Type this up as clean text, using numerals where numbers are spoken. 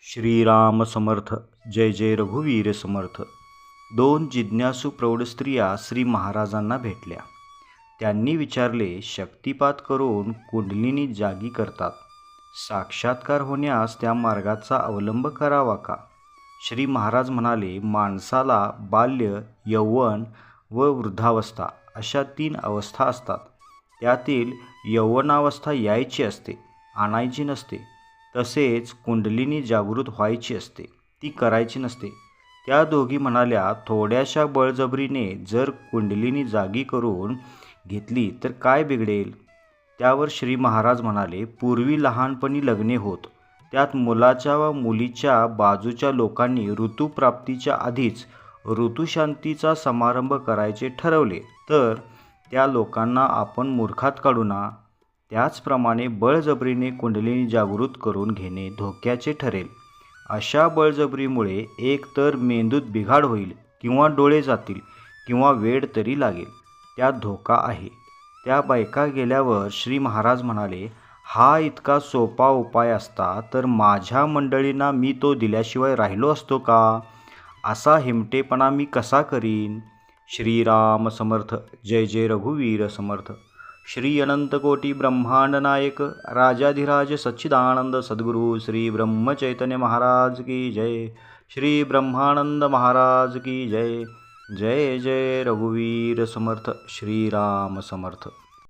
श्रीराम समर्थ. जय जय रघुवीर समर्थ. दोन जिज्ञासू प्रौढ स्त्रिया श्री महाराजांना भेटल्या. त्यांनी विचारले, शक्तिपात करून कुंडलिनी जागी करतात. साक्षात्कार होण्यास त्या मार्गाचा अवलंब करावा का? श्री महाराज म्हणाले, माणसाला बाल्य, यौवन व वृद्धावस्था अशा 3 अवस्था असतात. त्यातील यौवनावस्था यायची असते, आणायची नसते. तसेच कुंडलिनी जागृत व्हायची असते, ती करायची नसते. त्या दोघी म्हणाल्या, थोड्याशा बळजबरीने जर कुंडलिनी जागी करून घेतली तर काय बिघडेल? त्यावर श्री महाराज म्हणाले, पूर्वी लहानपणी लग्ने होत. त्यात मुलाच्या व मुलीच्या बाजूच्या लोकांनी ऋतुप्राप्तीच्या आधीच ऋतुशांतीचा समारंभ करायचे ठरवले तर त्या लोकांना आपण मूर्खात काढू ना. त्याचप्रमाणे बळजबरीने कुंडलिनी जागृत करून घेणे धोक्याचे ठरेल. अशा बळजबरीमुळे एक तर मेंदूत बिघाड होईल किंवा डोळे जातील किंवा वेड तरी लागेल. त्यात धोका आहे. त्या बायका गेल्यावर श्री महाराज म्हणाले, हा इतका सोपा उपाय असता तर माझ्या मंडळींना मी तो दिल्याशिवाय राहिलो असतो का? असा हिमटेपणा मी कसा करीन? श्रीराम समर्थ. जय जय रघुवीर समर्थ. श्री अनंत कोटी ब्रह्मांड नायक राजाधिराज सच्चिदानंद सद्गुरु श्री ब्रह्मचैतन्य महाराज की जय. श्री ब्रह्मानंद महाराज की जय. जय जय रघुवीर समर्थ. श्रीराम समर्थ.